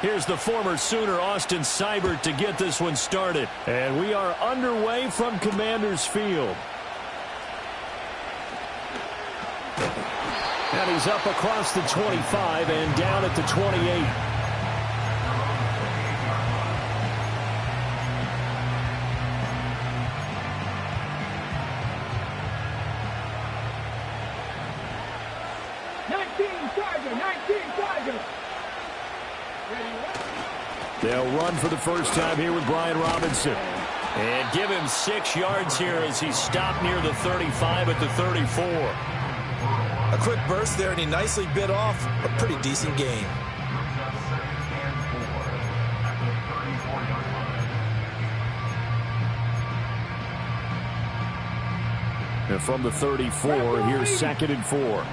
Here's the former Sooner, Austin Seibert, to get this one started. And we are underway from Commander's Field. And he's up across the 25 and down at the 28. They'll run for the first time here with Brian Robinson. And give him 6 yards here as he's stopped near the 35 at the 34. A quick burst there, and he nicely bit off a pretty decent gain. And from the 34, here's 2nd and 4.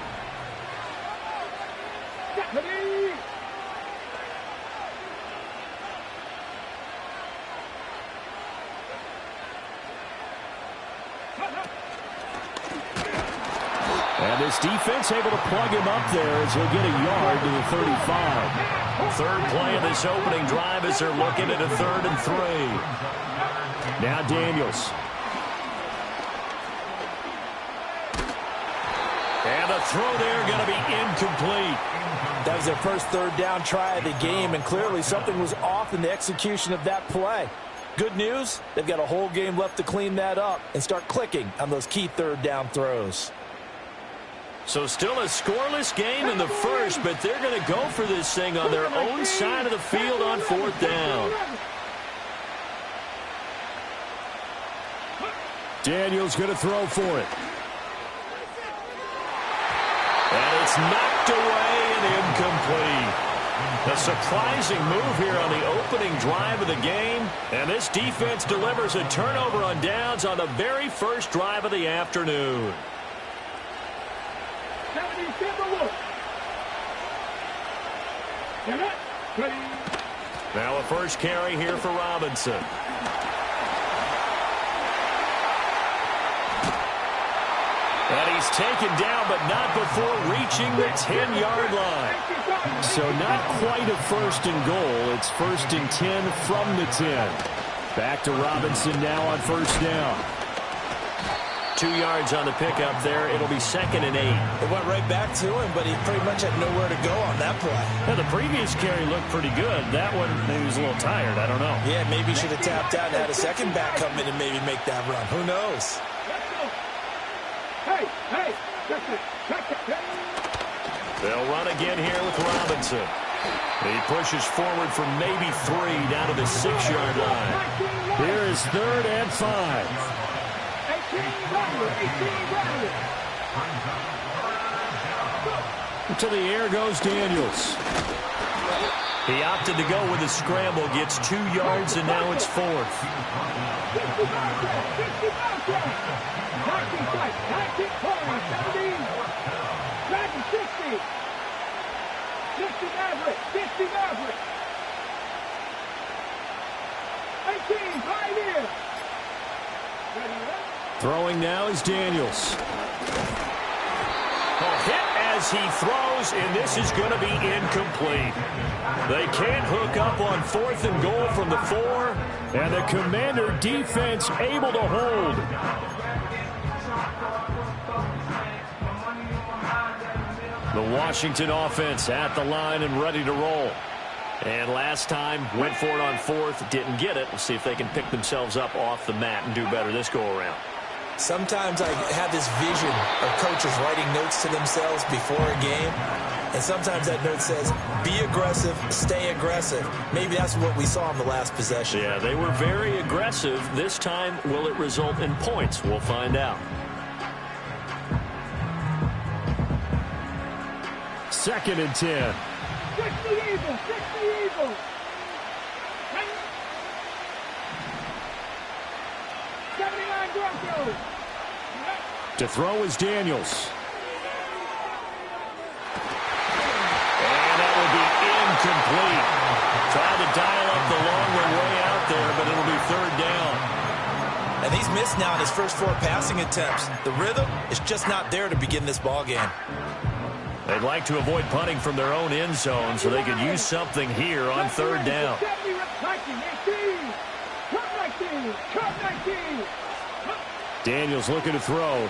And this defense able to plug him up there as he'll get a yard to the 35. Third play of this opening drive as they're looking at a 3rd and 3. Now Daniels. And the throw there going to be incomplete. That was their first 3rd down try of the game, and clearly something was off in the execution of that play. Good news, they've got a whole game left to clean that up and start clicking on those key 3rd down throws. So still a scoreless game in the first, but they're going to go for this thing on their own side of the field on 4th down. Daniels going to throw for it. And it's knocked away and incomplete. A surprising move here on the opening drive of the game. And this defense delivers a turnover on downs on the very first drive of the afternoon. Now a first carry here for Robinson. And he's taken down, but not before reaching the 10-yard line. So not quite a 1st and goal. It's 1st and 10 from the 10. Back to Robinson now on 1st down. 2 yards on the pickup there. It'll be 2nd and 8. It went right back to him, but he pretty much had nowhere to go on that play. Yeah, the previous carry looked pretty good. That one, maybe he was a little tired. I don't know. Yeah, maybe he should have tapped out and had a second back come in and maybe make that run. Who knows? They'll run again here with Robinson. He pushes forward for maybe 3 down to the 6-yard line. Here is 3rd and 5. To the air goes Daniels. He opted to go with a scramble, gets 2 yards, and now it's 4th. Throwing now is Daniels. A hit as he throws, and this is going to be incomplete. They can't hook up on 4th and goal from the 4, and the Commander defense able to hold. The Washington offense at the line and ready to roll. And last time, went for it on 4th, didn't get it. We'll see if they can pick themselves up off the mat and do better this go-around. Sometimes I have this vision of coaches writing notes to themselves before a game, and sometimes that note says, be aggressive, stay aggressive. Maybe that's what we saw in the last possession. Yeah, they were very aggressive. This time, will it result in points? We'll find out. 2nd and 10. To throw is Daniels. And that will be incomplete. Tried to dial up the long one way out there, but it'll be 3rd down. And he's missed now in his first 4 passing attempts. The rhythm is just not there to begin this ball game. They'd like to avoid punting from their own end zone so they could use something here on third down. Daniels looking to throw.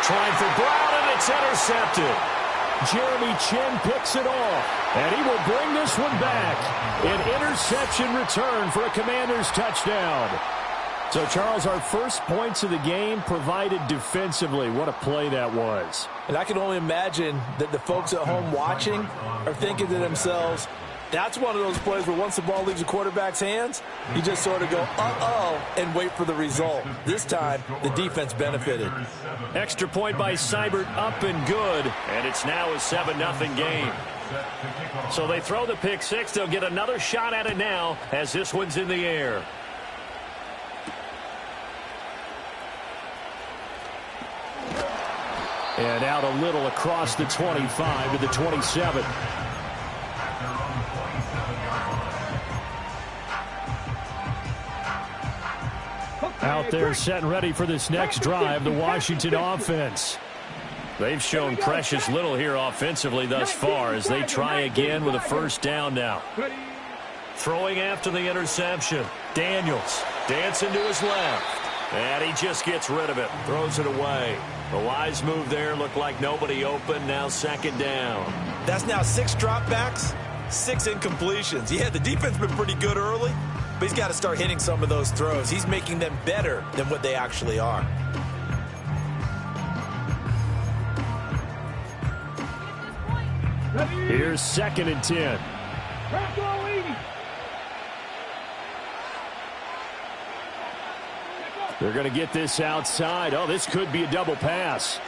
Trying for Brown, and it's intercepted. Jeremy Chin picks it off, and he will bring this one back. An interception return for a Commanders touchdown. So, Charles, our first points of the game provided defensively. What a play that was. And I can only imagine that the folks at home watching are thinking to themselves, that's one of those plays where once the ball leaves the quarterback's hands, you just sort of go, uh-oh, and wait for the result. This time, the defense benefited. Extra point by Seibert, up and good. And it's now a 7-0 game. So they throw the pick six. They'll get another shot at it now as this one's in the air. And out a little across the 25 to the 27. Out there set and ready for this next drive, the Washington offense. They've shown precious little here offensively thus far as they try again with a first down now. Throwing after the interception. Daniels dancing to his left. And he just gets rid of it. Throws it away. The wise move there. Looked like nobody open. Now second down. That's now 6 dropbacks, 6 incompletions. Yeah, the defense been pretty good early, but he's got to start hitting some of those throws. He's making them better than what they actually are. Here's 2nd and 10. They're going to get this outside. Oh, this could be a double pass.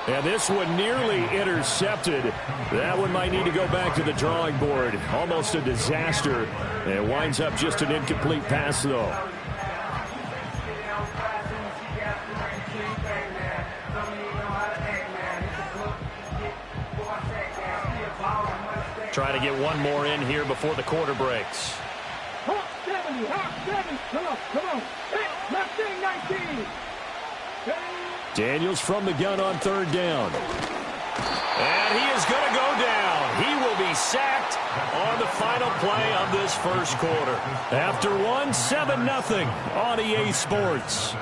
And this one nearly intercepted. That one might need to go back to the drawing board. Almost a disaster. And it winds up just an incomplete pass, though. Try to get one more in here before the quarter breaks. Daniels from the gun on third down. And he is going to go down. He will be sacked on the final play of this first quarter. After one, 7-0 on EA Sports.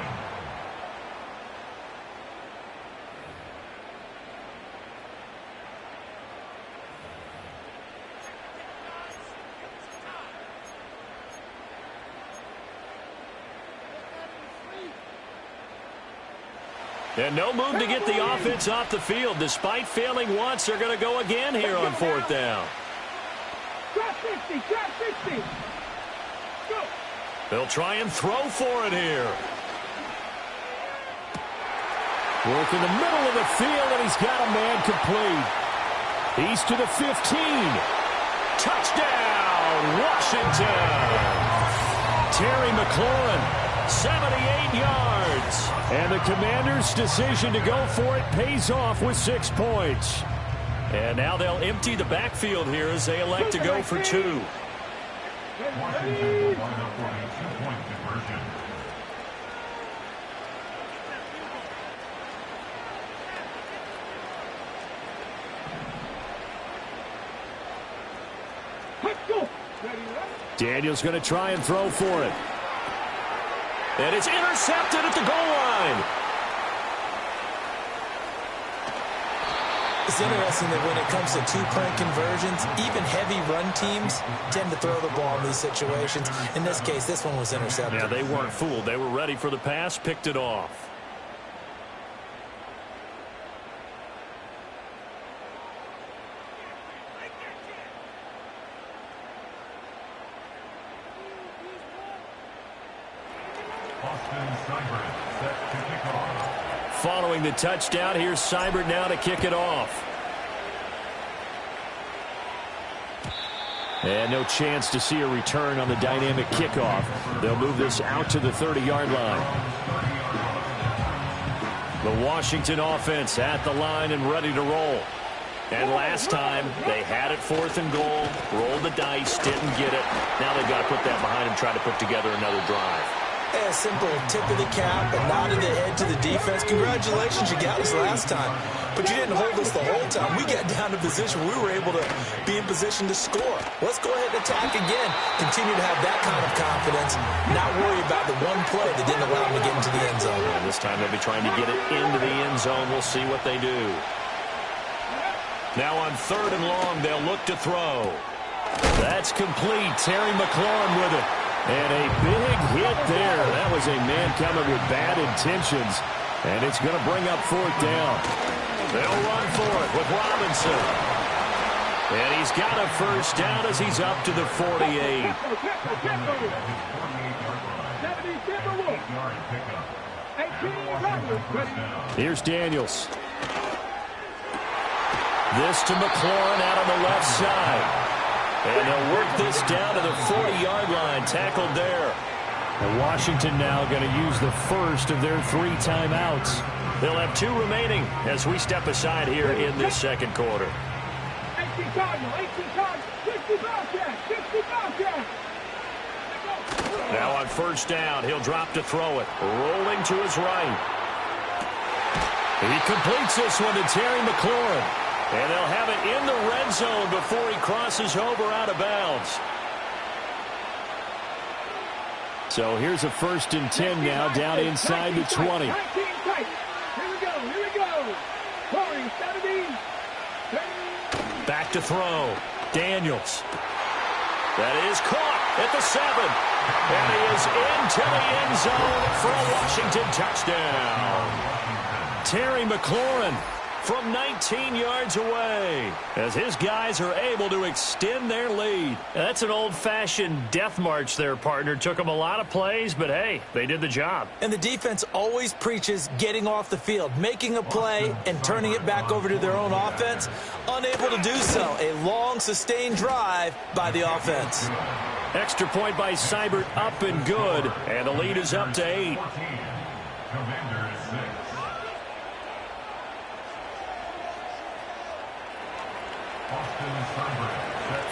And no move to get the offense off the field. Despite failing once, they're going to go again here on fourth down. They'll try and throw for it here. Work in the middle of the field, and he's got a man complete. He's to the 15. Touchdown, Washington. Terry McLaurin. 78 yards. And the Commanders' decision to go for it pays off with 6 points. And now they'll empty the backfield here as they elect to go for 2. Daniels going to try and throw for it. And it's intercepted at the goal line. It's interesting that when it comes to two-point conversions, even heavy run teams tend to throw the ball in these situations. In this case, this one was intercepted. Yeah, they weren't fooled. They were ready for the pass, picked it off. Following the touchdown, here's Seibert now to kick it off. And no chance to see a return on the dynamic kickoff. They'll move this out to the 30-yard line. The Washington offense at the line and ready to roll. And last time, they had it 4th and goal, rolled the dice, didn't get it. Now they've got to put that behind them, try to put together another drive. A simple tip of the cap, a nod of the head to the defense. Congratulations, you got us last time. But you didn't hold us the whole time. We got down to position. We were able to be in position to score. Let's go ahead and attack again. Continue to have that kind of confidence. Not worry about the one play that didn't allow them to get into the end zone. And this time they'll be trying to get it into the end zone. We'll see what they do. Now on 3rd and long, they'll look to throw. That's complete. Terry McLaurin with it. And a big hit there. That was a man coming with bad intentions. And it's going to bring up 4th down. They'll run for it with Robinson. And he's got a 1st down as he's up to the 48. Here's Daniels. This to McLaurin out on the left side. And they'll work this down to the 40-yard line. Tackled there. And Washington now going to use the first of their 3 timeouts. They'll have 2 remaining as we step aside here in this second quarter. Now on 1st down, he'll drop to throw it. Rolling to his right. He completes this one to Terry McLaurin. And they'll have it in the red zone before he crosses over out of bounds. So here's a 1st and 10 now down inside the 20. Back to throw. Daniels. That is caught at the 7. And he is into the end zone for a Washington touchdown. Terry McLaurin from 19 yards away as his guys are able to extend their lead. That's an old-fashioned death march there, partner. Took them a lot of plays, but hey, they did the job. And the defense always preaches getting off the field, making a play and turning it back over to their own offense. Unable to do so. A long, sustained drive by the offense. Extra point by Seibert, up and good. And the lead is up to 8.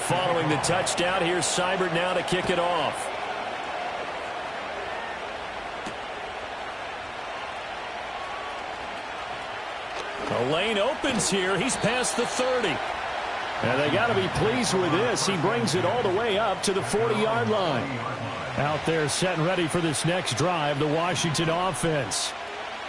Following the touchdown, here's Seibert now to kick it off. The lane opens here. He's past the 30. And they got to be pleased with this. He brings it all the way up to the 40-yard line. Out there set and ready for this next drive, the Washington offense.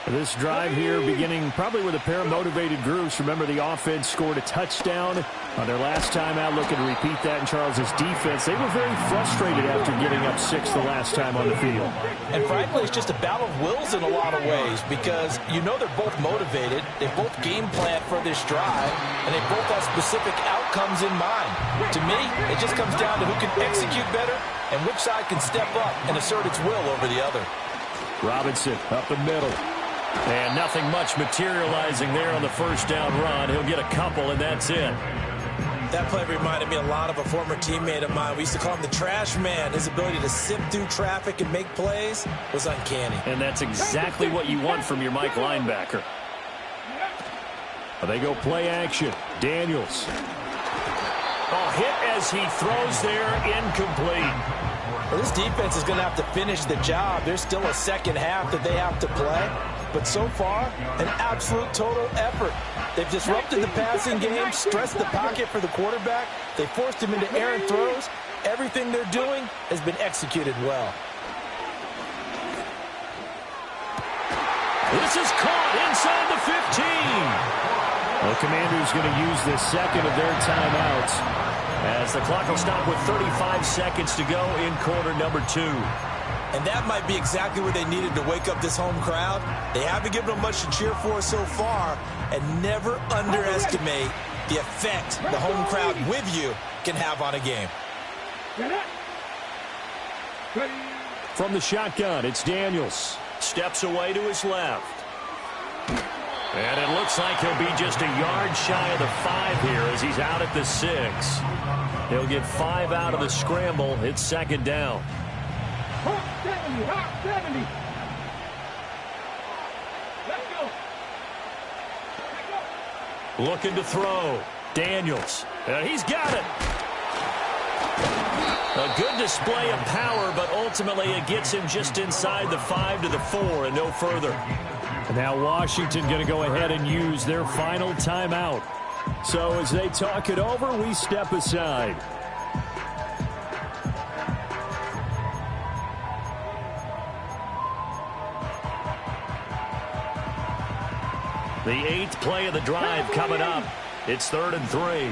This drive here beginning probably with a pair of motivated groups. Remember, the offense scored a touchdown on their last time out, looking to repeat that in Charles's defense. They were very frustrated after giving up 6 the last time on the field. And frankly, it's just a battle of wills in a lot of ways because you know they're both motivated. They both game plan for this drive, and they both have specific outcomes in mind. To me, it just comes down to who can execute better and which side can step up and assert its will over the other. Robinson up the middle. And nothing much materializing there on the 1st down run. He'll get a couple, and that's it. That play reminded me a lot of a former teammate of mine. We used to call him the trash man. His ability to sift through traffic and make plays was uncanny. And that's exactly what you want from your Mike linebacker. They go play action. Daniels. Oh, hit as he throws there, incomplete. Well, this defense is going to have to finish the job. There's still a second half that they have to play. But so far, an absolute total effort. They've disrupted the passing game, stressed the pocket for the quarterback. They forced him into errant throws. Everything they're doing has been executed well. This is caught inside the 15. The Commanders going to use the second of their timeouts as the clock will stop with 35 seconds to go in quarter number 2. And that might be exactly what they needed to wake up this home crowd. They haven't given them much to cheer for so far, and never underestimate the effect the home crowd with you can have on a game. From the shotgun, it's Daniels. Steps away to his left. And it looks like he'll be just a yard shy of the 5 here as he's out at the 6. He'll get 5 out of the scramble. It's 2nd down. Hot 70, hot 70. Let's go. Looking to throw. Daniels. And he's got it. A good display of power, but ultimately it gets him just inside the 5 to the 4 and no further. And now Washington going to go ahead and use their final timeout. So as they talk it over, we step aside. The 8th play of the drive coming up. It's 3rd and 3.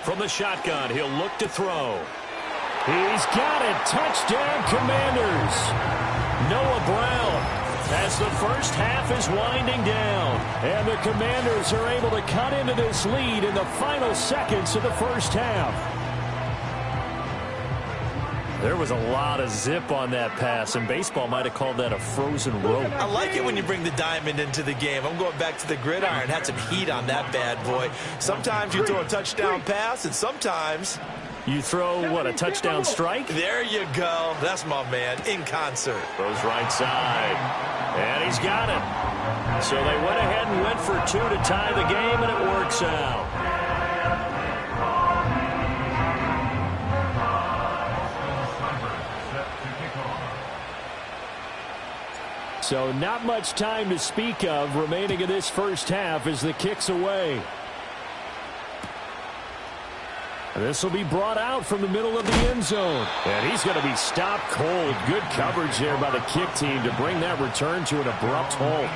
From the shotgun, he'll look to throw. He's got it. Touchdown, Commanders. Noah Brown, as the first half is winding down. And the Commanders are able to cut into this lead in the final seconds of the first half. There was a lot of zip on that pass, and baseball might have called that a frozen rope. I like it when you bring the diamond into the game. I'm going back to the gridiron. Had some heat on that bad boy. Sometimes you throw a touchdown pass, and sometimes you throw, what, a touchdown strike? There you go. That's my man, in concert. Throws right side, and he's got it. So they went ahead and went for 2 to tie the game, and it works out. So not much time to speak of remaining in this first half as the kick's away. This will be brought out from the middle of the end zone. And he's going to be stopped cold. Good coverage there by the kick team to bring that return to an abrupt halt.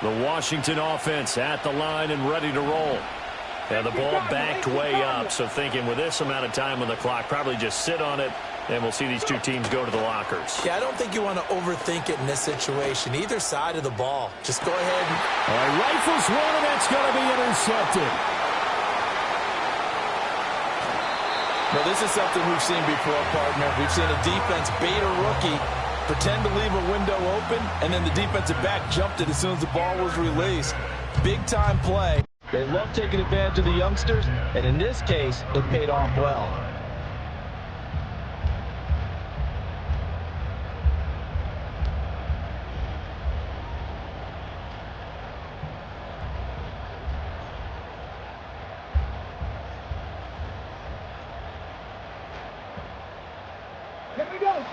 The Washington offense at the line and ready to roll. And the ball backed way up, so thinking with this amount of time on the clock, probably just sit on it, and we'll see these two teams go to the lockers. Yeah, I don't think you want to overthink it in this situation. Either side of the ball. Just go ahead and... All right, rifles one, and that's going to be intercepted. Now, this is something we've seen before, partner. We've seen a defense bait a rookie, pretend to leave a window open, and then the defensive back jumped it as soon as the ball was released. Big-time play. They love taking advantage of the youngsters, and in this case, it paid off well.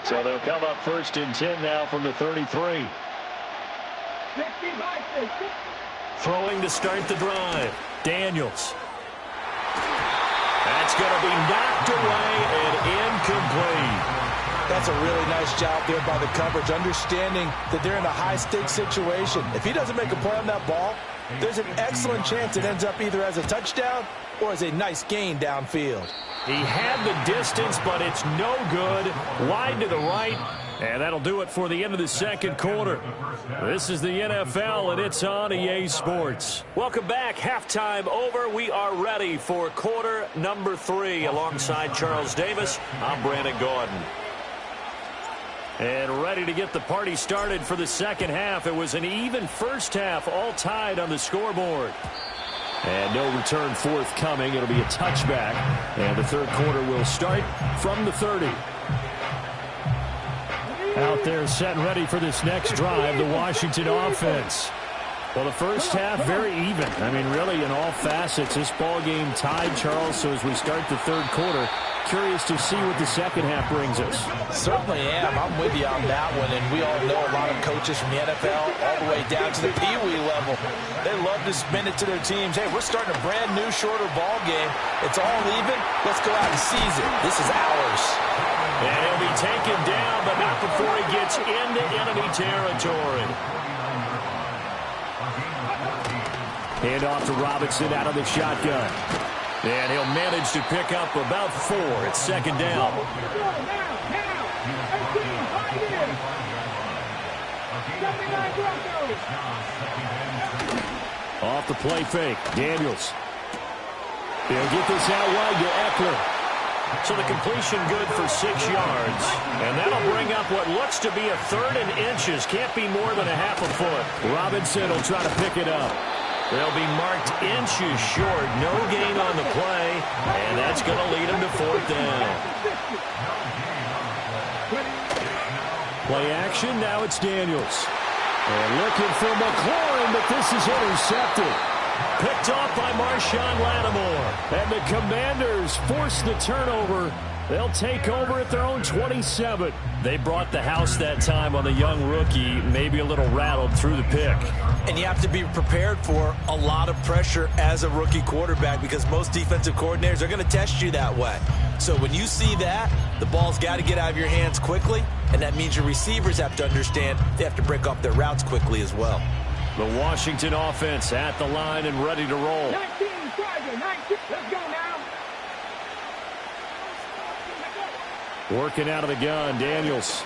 So they'll come up 1st and 10 now from the 33. Throwing to start the drive. Daniels. That's going to be knocked away and incomplete. That's a really nice job there by the coverage, understanding that they're in a high-stakes situation. If he doesn't make a play on that ball, there's an excellent chance it ends up either as a touchdown or as a nice gain downfield. He had the distance, but it's no good. Wide to the right, and that'll do it for the end of the second quarter. This is the NFL, and it's on EA Sports. Welcome back. Halftime over. We are ready for quarter number 3. Alongside Charles Davis, I'm Brandon Gordon. And ready to get the party started for the second half. It was an even first half, all tied on the scoreboard. And no return forthcoming. It'll be a touchback. And the third quarter will start from the 30. Out there set and ready for this next drive, the Washington offense. Well, the first half, very even. I mean, really, in all facets, this ball game tied, Charles. So as we start the third quarter, curious to see what the second half brings us. Certainly am. I'm with you on that one. And we all know a lot of coaches from the NFL all the way down to the Pee-wee level. They love to spin it to their teams. Hey, we're starting a brand new, shorter ball game. It's all even. Let's go out and seize it. This is ours. And he'll be taken down, but not before he gets into enemy territory. Hand off to Robinson out of the shotgun. And he'll manage to pick up about 4. It's second down. Off the play fake. Daniels. They'll get this out wide to Eckler. So the completion good for 6 yards. And that'll bring up what looks to be a 3rd and inches. Can't be more than a half a foot. Robinson will try to pick it up. They'll be marked inches short. No gain on the play. And that's going to lead them to 4th down. Play action. Now it's Daniels. And looking for McLaurin, but this is intercepted. Picked off by Marshawn Lattimore. And the Commanders force the turnover. They'll take over at their own 27. They brought the house that time on the young rookie, maybe a little rattled through the pick. And you have to be prepared for a lot of pressure as a rookie quarterback because most defensive coordinators are going to test you that way. So when you see that, the ball's got to get out of your hands quickly, and that means your receivers have to understand they have to break off their routes quickly as well. The Washington offense at the line and ready to roll. 19, Tiger, 19. Let's go now. Working out of the gun, Daniels.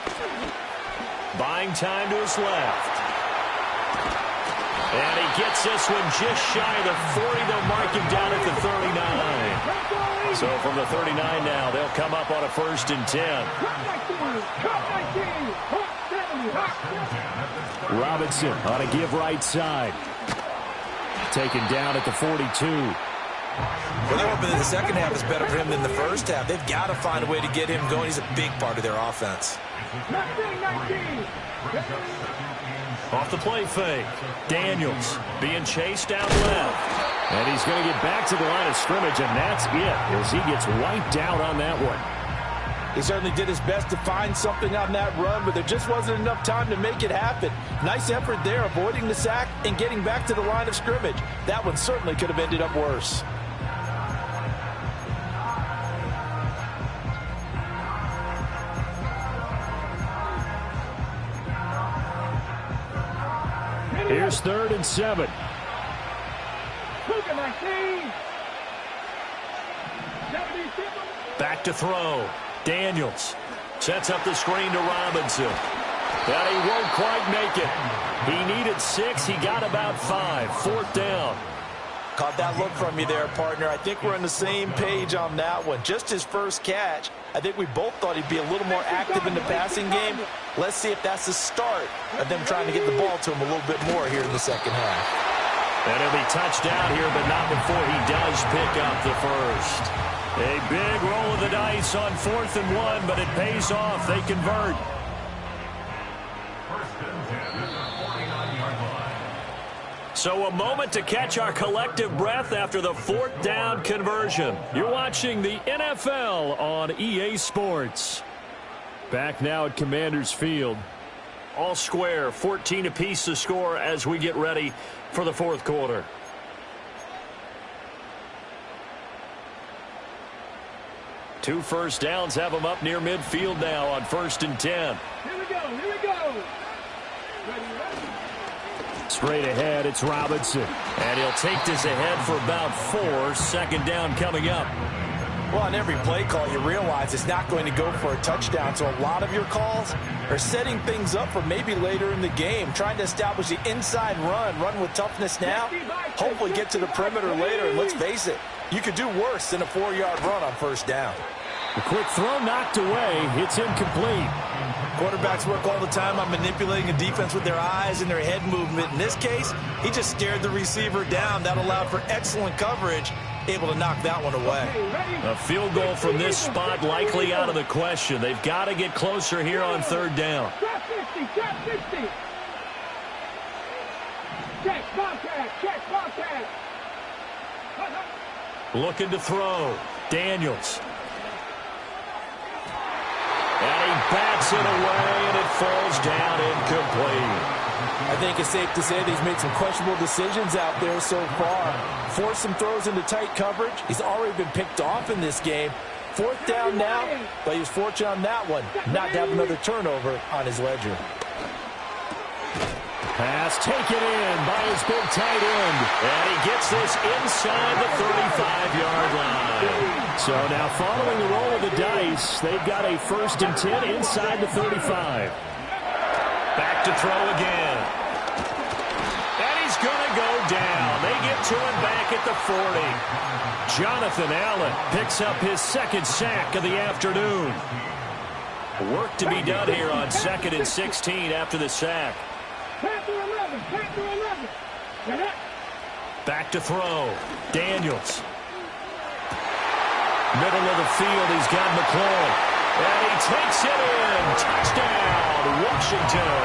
Buying time to his left. And he gets this one just shy of the 40. They'll mark him down at the 39. So from the 39 now, they'll come up on a 1st and 10. Robinson on a give right side. Taken down at the 42. Well, they're hoping that the second half is better for him than the first half. They've got to find a way to get him going. He's a big part of their offense. 19. Off the play fake. Daniels being chased down left. And he's going to get back to the line of scrimmage, and that's it as he gets wiped out on that one. He certainly did his best to find something on that run, but there just wasn't enough time to make it happen. Nice effort there, avoiding the sack and getting back to the line of scrimmage. That one certainly could have ended up worse. Here's 3rd and 7. Back to throw. Daniels sets up the screen to Robinson. But he won't quite make it. He needed 6. He got about 5. 4th down. Caught that look from you there, partner. I think we're on the same page on that one. Just his first catch. I think we both thought he'd be a little more active in the passing game. Let's see if that's the start of them trying to get the ball to him a little bit more here in the second half. And he'll be touched down here, but not before he does pick up the first. A big roll of the dice on 4th and 1, but it pays off. They convert. So a moment to catch our collective breath after the 4th down conversion. You're watching the NFL on EA Sports. Back now at Commanders Field. All square, 14 apiece to score as we get ready for the 4th quarter. Two first downs have them up near midfield now on 1st and 10. Here we go, here we go. Ready. Straight ahead, it's Robinson. And he'll take this ahead for about 4. 2nd down coming up. Well, on every play call, you realize it's not going to go for a touchdown. So a lot of your calls are setting things up for maybe later in the game, trying to establish the inside run with toughness now, hopefully get to the perimeter later. And let's face it, you could do worse than a 4-yard run on 1st down. The quick throw knocked away. It's incomplete. Quarterbacks work all the time on manipulating a defense with their eyes and their head movement. In this case, he just stared the receiver down. That allowed for excellent coverage, able to knock that one away. A field goal from this spot likely out of the question. They've got to get closer here on 3rd down. Trap 50, trap 50. Check, contact, check, contact. Looking to throw. Daniels. And he bats it away, and it falls down incomplete. I think it's safe to say that he's made some questionable decisions out there so far. Forced some throws into tight coverage. He's already been picked off in this game. 4th down now, but he was fortunate on that one not to have another turnover on his ledger. Pass taken in by his big tight end. And he gets this inside the 35-yard line. So now following the roll of the dice, they've got a 1st and 10 inside the 35. Back to throw again. And he's going to go down. They get to him back at the 40. Jonathan Allen picks up his second sack of the afternoon. Work to be done here on 2nd and 16 after the sack. Back to throw. Daniels. Middle of the field, he's got McLaurin. And he takes it in. Touchdown, Washington.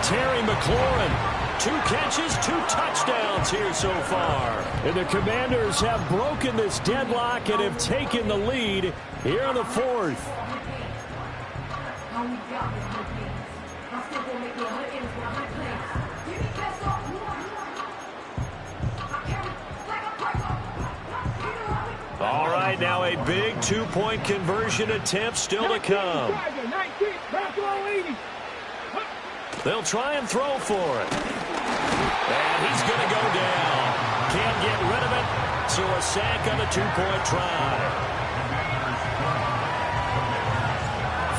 Terry McLaurin. 2 catches, 2 touchdowns here so far. And the Commanders have broken this deadlock and have taken the lead here in the 4th. All right, now a big 2-point conversion attempt still to come. They'll try and throw for it. And he's going to go down. Can't get rid of it, so a sack on a 2-point try.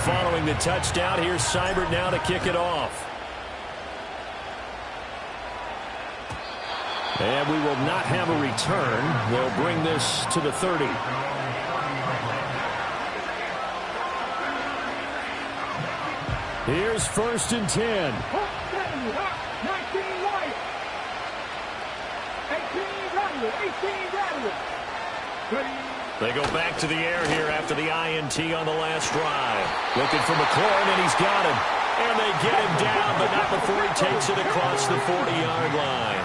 Following the touchdown, here's Seibert now to kick it off. And we will not have a return. They'll bring this to the 30. Here's 1st and 10. They go back to the air here after the INT on the last drive. Looking for McLaurin, and he's got him. And they get him down, but not before he takes it across the 40-yard line.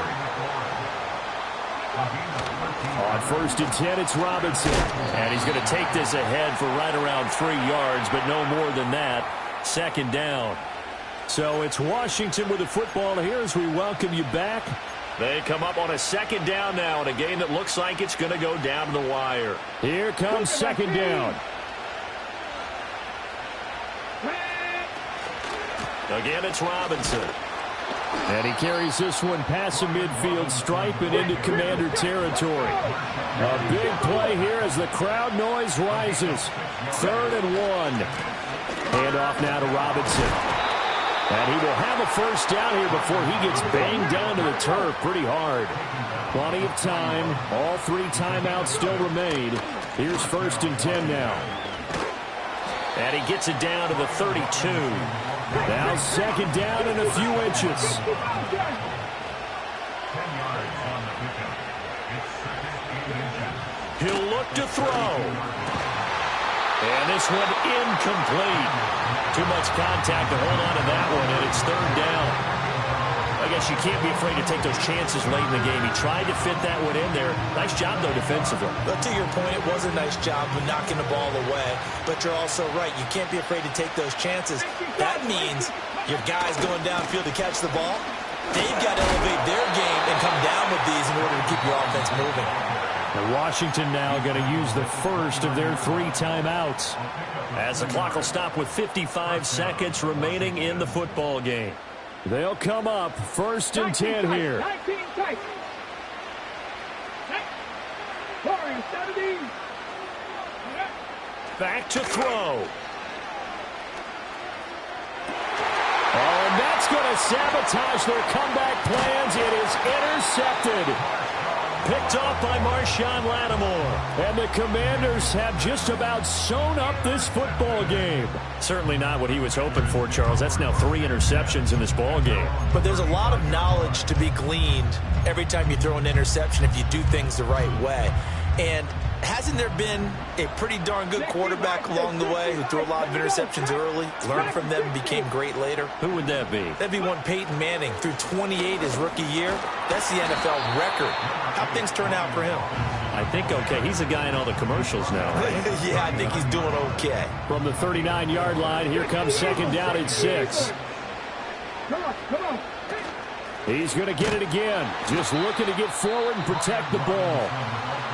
On 1st and 10, it's Robinson. And he's going to take this ahead for right around 3 yards, but no more than that. 2nd down. So it's Washington with the football here as we welcome you back. They come up on a 2nd down now in a game that looks like it's going to go down to the wire. Here comes 2nd down. Again, it's Robinson. And he carries this one past the midfield stripe and into Commander territory. A big play here as the crowd noise rises. 3rd and 1. Handoff now to Robinson. And he will have a 1st down here before he gets banged down to the turf pretty hard. Plenty of time. All 3 timeouts still remain. Here's 1st and 10 now. And he gets it down to the 32. Now 2nd down and a few inches. He'll look to throw. And this one incomplete. Too much contact to hold on to that one, and it's 3rd down. I guess you can't be afraid to take those chances late in the game. He tried to fit that one in there. Nice job, though, defensively. But to your point, it was a nice job of knocking the ball away. But you're also right. You can't be afraid to take those chances. That means your guys going downfield to catch the ball, they've got to elevate their game and come down with these in order to keep your offense moving. And Washington now going to use the first of their 3 timeouts. As the clock will stop with 55 seconds remaining in the football game. They'll come up 1st and 10 here. Back to throw. Oh, and that's going to sabotage their comeback plans. It is intercepted. Picked off by Marshawn Lattimore. And the Commanders have just about sewn up this football game. Certainly not what he was hoping for, Charles. That's now 3 interceptions in this ball game. But there's a lot of knowledge to be gleaned every time you throw an interception if you do things the right way. And hasn't there been a pretty darn good quarterback along the way who threw a lot of interceptions early, learned from them, and became great later? Who would that be? That'd be one Peyton Manning. Threw 28 his rookie year. That's the NFL record. How'd things turn out for him? I think okay. He's a guy in all the commercials now. Right? Yeah, I think he's doing okay. From the 39-yard line, here comes 2nd down at 6. Come on. He's going to get it again. Just looking to get forward and protect the ball.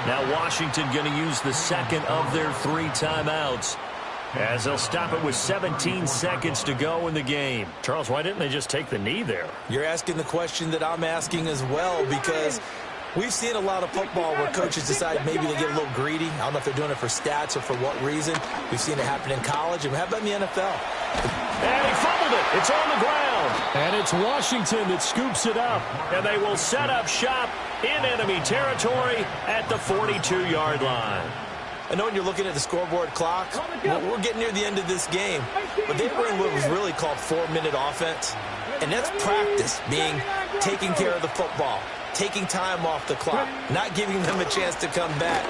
Now Washington going to use the 2nd of their 3 timeouts as they'll stop it with 17 seconds to go in the game. Charles, why didn't they just take the knee there? You're asking the question that I'm asking as well, because we've seen a lot of football where coaches decide maybe they get a little greedy. I don't know if they're doing it for stats or for what reason. We've seen it happen in college, and how about in the NFL? And he fumbled it. It's on the ground. And it's Washington that scoops it up. And they will set up shop in enemy territory at the 42-yard line. I know when you're looking at the scoreboard clock, we're getting near the end of this game, but they were in what was really called 4-minute offense, and that's practice, being taking care of the football, taking time off the clock, not giving them a chance to come back.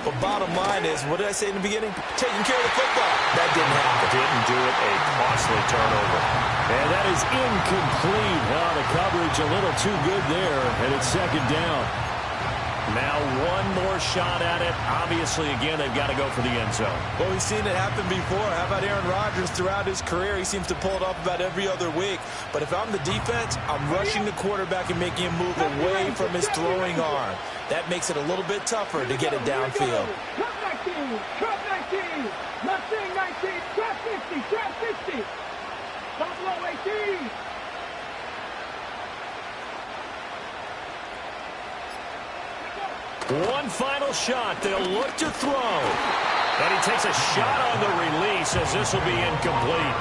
But bottom line is, what did I say in the beginning? Taking care of the football. That didn't happen. Didn't do it. A costly turnover. And that is incomplete. Well, the coverage a little too good there, and it's second down. Now one more shot at it. Obviously, again, they've got to go for the end zone. Well, we've seen it happen before. How about Aaron Rodgers throughout his career? He seems to pull it off about every other week. But if I'm the defense, I'm rushing the quarterback and making him move away from his throwing arm. That makes it a little bit tougher to get it downfield. Trap 19, trap 19, Mustang 19, trap 50, trap 60. Buffalo 18. One final shot. They'll look to throw. And he takes a shot on the release as this will be incomplete.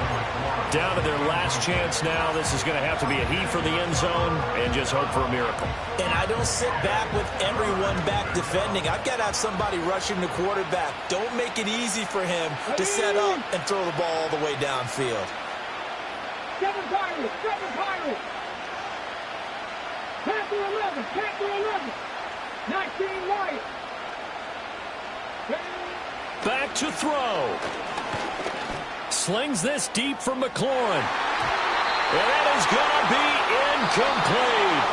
Down to their last chance now. This is going to have to be a heave for the end zone and just hope for a miracle. And I don't sit back with everyone back defending. I've got to have somebody rushing the quarterback. Don't make it easy for him to set up and throw the ball all the way downfield. 7 Pirates, 7 Pirates. Panther 11, Panther 11. 19 White. Back to throw. Slings this deep for McLaurin. And that is going to be incomplete.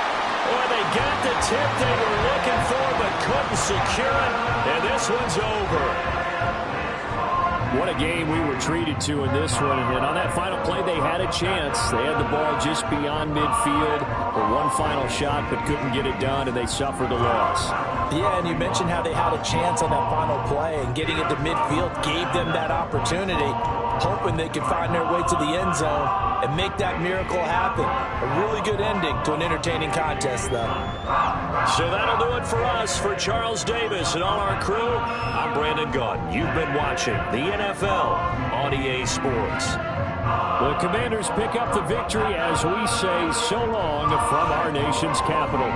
Well, they got the tip they were looking for but couldn't secure it. And this one's over. What a game we were treated to in this one. And on that final play, they had a chance. They had the ball just beyond midfield for one final shot, but couldn't get it done, and they suffered a loss. Yeah, and you mentioned how they had a chance on that final play, and getting it to midfield gave them that opportunity, hoping they could find their way to the end zone and make that miracle happen. A really good ending to an entertaining contest, though. So that'll do it for us. For Charles Davis and all our crew, I'm Brandon Gaudin. You've been watching the NFL on EA Sports. The Commanders pick up the victory as we say so long from our nation's capital.